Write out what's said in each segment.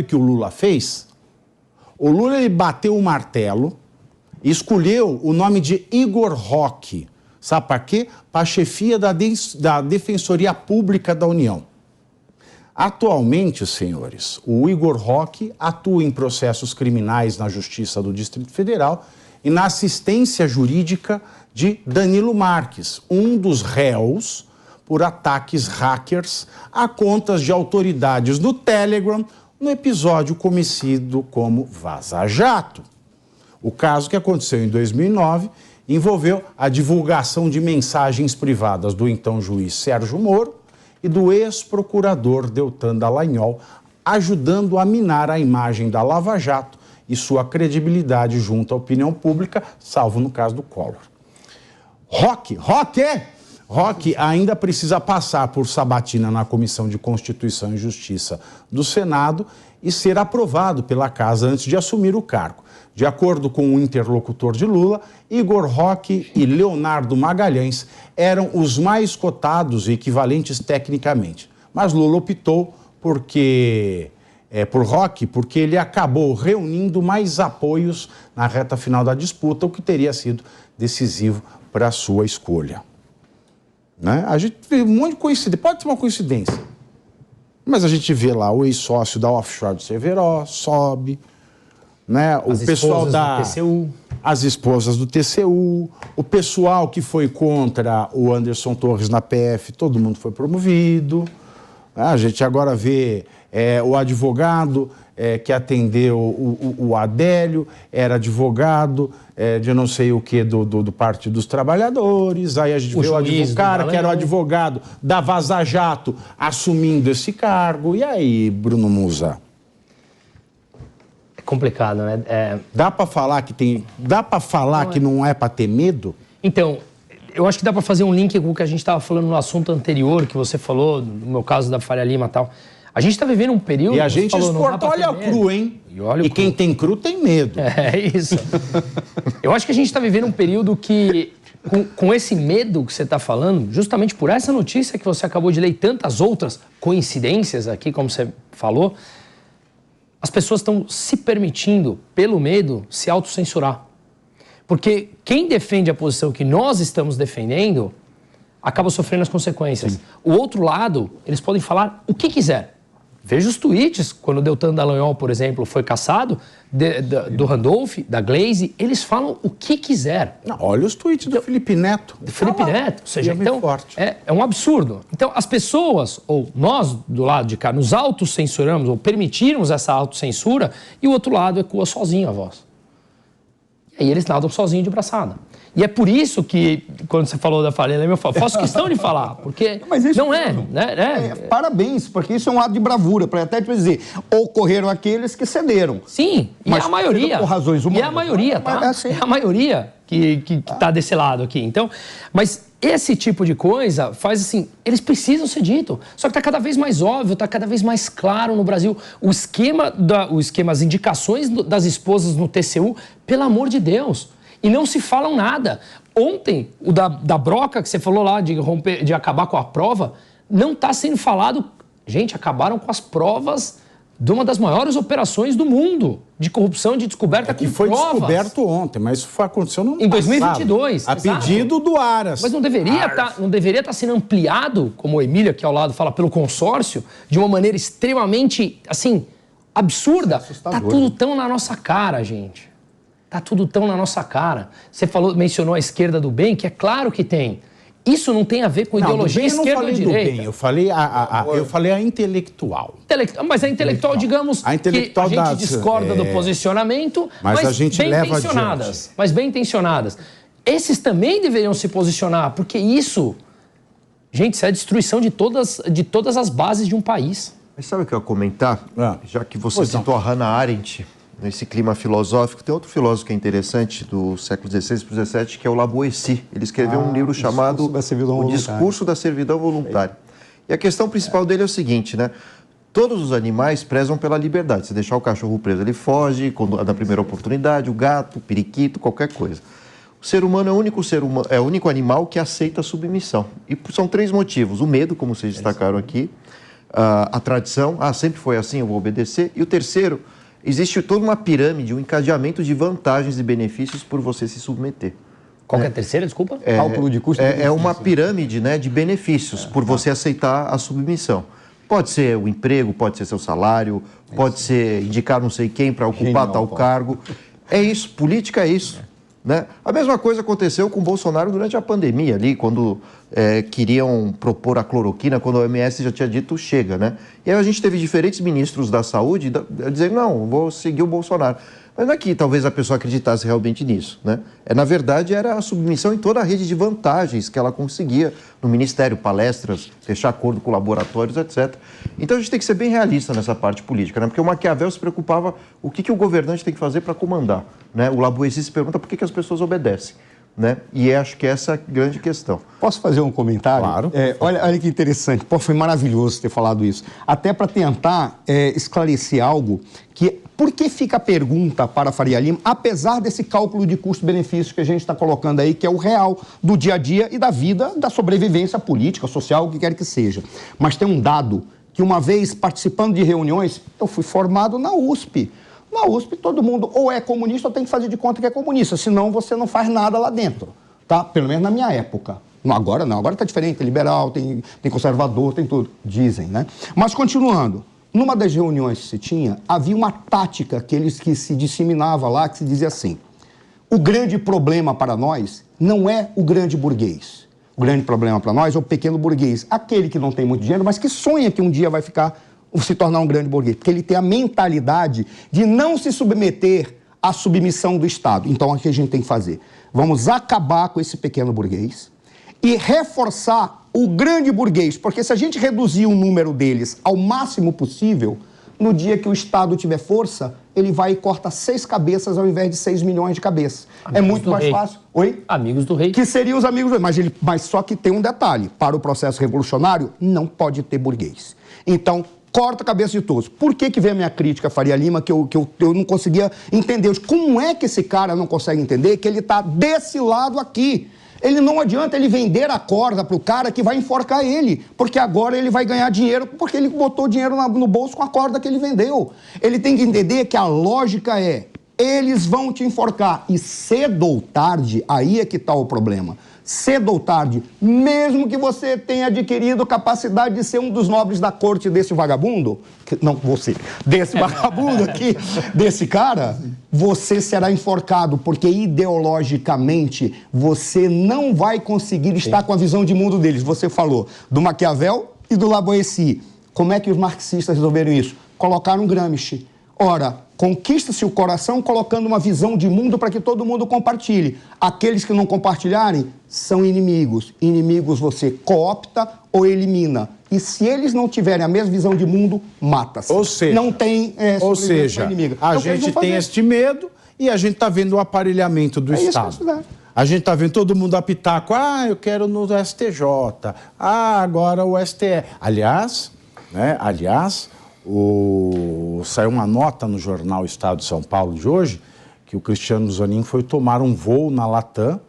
O que o Lula fez? O Lula ele bateu o martelo e escolheu o nome de Igor Roque. Sabe para quê? Para a chefia da Defensoria Pública da União. Atualmente, senhores, o Igor Roque atua em processos criminais na Justiça do Distrito Federal e na assistência jurídica de Danilo Marques, um dos réus por ataques hackers a contas de autoridades no Telegram no episódio conhecido como Vaza Jato. O caso que aconteceu em 2009 envolveu a divulgação de mensagens privadas do então juiz Sérgio Moro e do ex-procurador Deltan Dallagnol, ajudando a minar a imagem da Lava Jato e sua credibilidade junto à opinião pública, salvo no caso do Collor. Roque ainda precisa passar por sabatina na Comissão de Constituição e Justiça do Senado e ser aprovado pela Casa antes de assumir o cargo. De acordo com o interlocutor de Lula, Igor Roque e Leonardo Magalhães eram os mais cotados e equivalentes tecnicamente. Mas Lula optou por Roque porque ele acabou reunindo mais apoios na reta final da disputa, o que teria sido decisivo para a sua escolha. Né? A gente vê um monte de coincidência, pode ser uma coincidência, mas a gente vê lá o ex-sócio da offshore do Cerveró, sobe, né? O pessoal da TCU. As esposas do TCU, o pessoal que foi contra o Anderson Torres na PF, todo mundo foi promovido. A gente agora vê o advogado que atendeu o Adélio, era advogado de não sei o que do Partido dos Trabalhadores. Aí a gente vê o cara que era o advogado da Vaza Jato assumindo esse cargo. E aí, Bruno Musa? É complicado, né? Dá para falar que tem. Dá para falar que não é para ter medo? Então, eu acho que dá para fazer um link com o que a gente estava falando no assunto anterior, que você falou, no meu caso da Faria Lima e tal. A gente está vivendo um período... E a gente exporta óleo cru, hein? E quem tem cru tem medo. É isso. Eu acho que a gente está vivendo um período que, com esse medo que você está falando, justamente por essa notícia que você acabou de ler e tantas outras coincidências aqui, como você falou, as pessoas estão se permitindo, pelo medo, se autocensurar. Porque quem defende a posição que nós estamos defendendo acaba sofrendo as consequências. Sim. O outro lado, eles podem falar o que quiser. Veja os tweets, quando o Deltan Dallagnol, por exemplo, foi cassado, do Randolph, da Glaze, eles falam o que quiser. Não, olha os tweets do Felipe Neto. Do Felipe Neto, ou seja, então, é um absurdo. Então, as pessoas, ou nós, do lado de cá, nos autocensuramos, ou permitirmos essa autocensura, e o outro lado ecoa sozinho a voz. E aí eles nadam sozinhos de braçada. E é por isso que, quando você falou da Faria Lima, eu faço questão de falar, porque mas isso não é, né? Parabéns, porque isso é um ato de bravura, para até dizer, ocorreram aqueles que cederam. Sim, e é a maioria. Por razões humanas. E é a maioria, tá? É a maioria que tá desse lado aqui. Então, mas esse tipo de coisa faz assim, eles precisam ser dito. Só que tá cada vez mais óbvio, tá cada vez mais claro no Brasil. O esquema, as indicações das esposas no TCU, pelo amor de Deus. E não se falam nada. Ontem, o da Broca, que você falou lá, de acabar com a prova, não está sendo falado. Gente, acabaram com as provas de uma das maiores operações do mundo de corrupção, de descoberta com foi provas. Descoberto ontem, mas isso aconteceu no ano em 2022. A pedido do Aras. Mas não deveria estar sendo ampliado, como o Emília, aqui ao lado, fala, pelo consórcio, de uma maneira extremamente, assim, absurda. Está tudo tão na nossa cara, gente. Tá tudo tão na nossa cara. Você mencionou a esquerda do bem, que é claro que tem. Isso não tem a ver com ideologia esquerda ou direita. Eu falei a intelectual. Mas a intelectual, digamos, a intelectual que a gente discorda do posicionamento, mas a gente bem intencionadas. Mas bem intencionadas. Esses também deveriam se posicionar, porque isso, gente, isso é a destruição de todas as bases de um país. Mas sabe o que eu ia comentar? Já que você citou a Hannah Arendt, nesse clima filosófico, tem outro filósofo que é interessante, do século XVI para o XVII, que é o Lavoisier. Ele escreveu um livro chamado O Discurso da Servidão Voluntária. E a questão principal dele é o seguinte, né? Todos os animais prezam pela liberdade. Se deixar o cachorro preso, ele foge, na primeira oportunidade, o gato, o periquito, qualquer coisa. O ser humano é o único animal que aceita a submissão. E são 3 motivos. O medo, como vocês destacaram aqui, a tradição, sempre foi assim, eu vou obedecer. E o terceiro, existe toda uma pirâmide, um encadeamento de vantagens e benefícios por você se submeter. Qual que é a terceira, desculpa? Cálculo de custo. É uma pirâmide, né, de benefícios por você aceitar a submissão. Pode ser o emprego, pode ser seu salário, pode ser indicar não sei quem para ocupar tal cargo. É isso, política é isso. Né? A mesma coisa aconteceu com o Bolsonaro durante a pandemia, ali, quando queriam propor a cloroquina, quando a OMS já tinha dito chega. Né? E aí a gente teve diferentes ministros da saúde dizendo, não, vou seguir o Bolsonaro. Mas não é que talvez a pessoa acreditasse realmente nisso. Né? Na verdade, era a submissão em toda a rede de vantagens que ela conseguia no Ministério, palestras, fechar acordo com laboratórios, etc. Então a gente tem que ser bem realista nessa parte política, né? Porque o Maquiavel se preocupava o que o governante tem que fazer para comandar. Né? O Lavoisier se pergunta por que as pessoas obedecem. Né? E acho que essa é a grande questão. Posso fazer um comentário? Claro. Olha que interessante. Foi maravilhoso ter falado isso. Até para tentar esclarecer algo que... Por que fica a pergunta para a Faria Lima, apesar desse cálculo de custo-benefício que a gente está colocando aí, que é o real do dia a dia e da vida, da sobrevivência política, social, o que quer que seja. Mas tem um dado que uma vez participando de reuniões, eu fui formado na USP. Na USP todo mundo ou é comunista ou tem que fazer de conta que é comunista, senão você não faz nada lá dentro, tá? Pelo menos na minha época. Agora não, agora está diferente, tem liberal, tem conservador, tem tudo, dizem, né? Mas continuando. Numa das reuniões que se tinha, havia uma tática que se disseminava lá, que se dizia assim, o grande problema para nós não é o grande burguês. O grande problema para nós é o pequeno burguês, aquele que não tem muito dinheiro, mas que sonha que um dia vai se tornar um grande burguês, porque ele tem a mentalidade de não se submeter à submissão do Estado. Então, o que a gente tem que fazer? Vamos acabar com esse pequeno burguês e reforçar o grande burguês, porque se a gente reduzir o número deles ao máximo possível, no dia que o Estado tiver força, ele vai e corta 6 cabeças ao invés de 6 milhões de cabeças. É muito mais fácil. Oi? Amigos do rei. Que seriam os amigos do rei. Mas só que tem um detalhe. Para o processo revolucionário, não pode ter burguês. Então, corta a cabeça de todos. Por que vem a minha crítica a Faria Lima, que eu não conseguia entender? Como é que esse cara não consegue entender que ele está desse lado aqui? Ele não adianta ele vender a corda para o cara que vai enforcar ele, porque agora ele vai ganhar dinheiro porque ele botou dinheiro no bolso com a corda que ele vendeu. Ele tem que entender que a lógica é, eles vão te enforcar e cedo ou tarde, aí é que está o problema. Cedo ou tarde, mesmo que você tenha adquirido capacidade de ser um dos nobres da corte desse vagabundo, desse vagabundo aqui, desse cara, você será enforcado, porque ideologicamente você não vai conseguir estar com a visão de mundo deles. Você falou do Maquiavel e do Lavoisier. Como é que os marxistas resolveram isso? Colocaram Gramsci. Ora, conquista-se o coração colocando uma visão de mundo para que todo mundo compartilhe. Aqueles que não compartilharem são inimigos. Inimigos você coopta ou elimina. E se eles não tiverem a mesma visão de mundo, mata-se. Ou seja, não tem inimigo. A gente tem este medo e a gente está vendo o aparelhamento do Estado. A gente está vendo todo mundo apitar com, eu quero no STJ, agora o STF. Aliás, saiu uma nota no jornal Estado de São Paulo de hoje que o Cristiano Zanin foi tomar um voo na Latam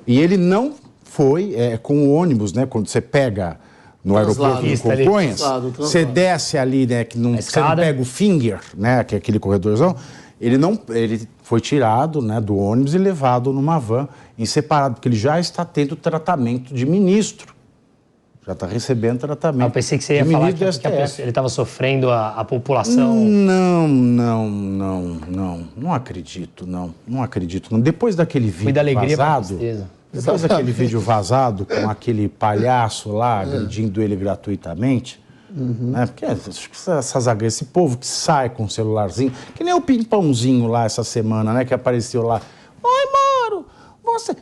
e ele não foi com o ônibus, né? Quando você pega no aeroporto de Congonhas, você desce ali, né? Que não, você não pega o finger, né? Que é aquele corredorzão. Ele foi tirado, né, do ônibus e levado numa van em separado, porque ele já está tendo tratamento de ministro. Já está recebendo tratamento. Eu pensei que você ia falar que ele estava sofrendo a população. Não acredito, não acredito. Depois daquele vídeo da alegria vazado, depois daquele vídeo vazado com aquele palhaço lá agredindo ele gratuitamente, né? Porque esse povo que sai com o celularzinho, que nem o Pimpãozinho lá essa semana, né, que apareceu lá. Oi, Moro,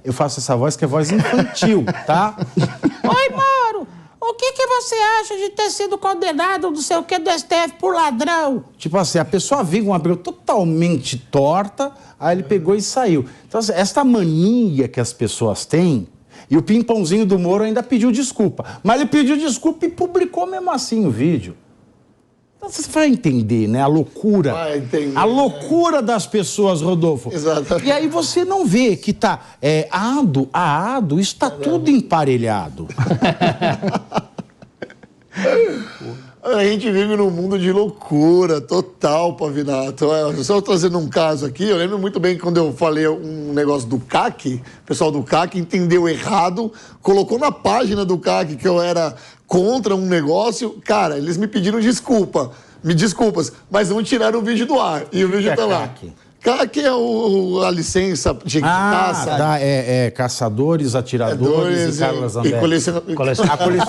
eu faço essa voz que é voz infantil, tá? Oi, Moro, o que você acha de ter sido condenado, não sei o que, do STF por ladrão? Tipo assim, a pessoa vinha com uma pergunta totalmente torta, aí ele pegou e saiu. Então, assim, essa mania que as pessoas têm, e o Pimpãozinho do Moro ainda pediu desculpa. Mas ele pediu desculpa e publicou mesmo assim o vídeo. Então você vai entender, né? A loucura. Vai entender, a loucura das pessoas, Rodolfo. Exatamente. E aí você não vê que tá ado, está tudo emparelhado. A gente vive num mundo de loucura total, Pavinato. Só trazendo um caso aqui, eu lembro muito bem quando eu falei um negócio do CAC, o pessoal do CAC entendeu errado, colocou na página do CAC que eu era contra um negócio. Cara, eles me pediram desculpas, mas não tiraram o vídeo do ar. E o vídeo tá lá. CAC é a licença de caça. Caçadores, atiradores e Carlos André. Colecionadores.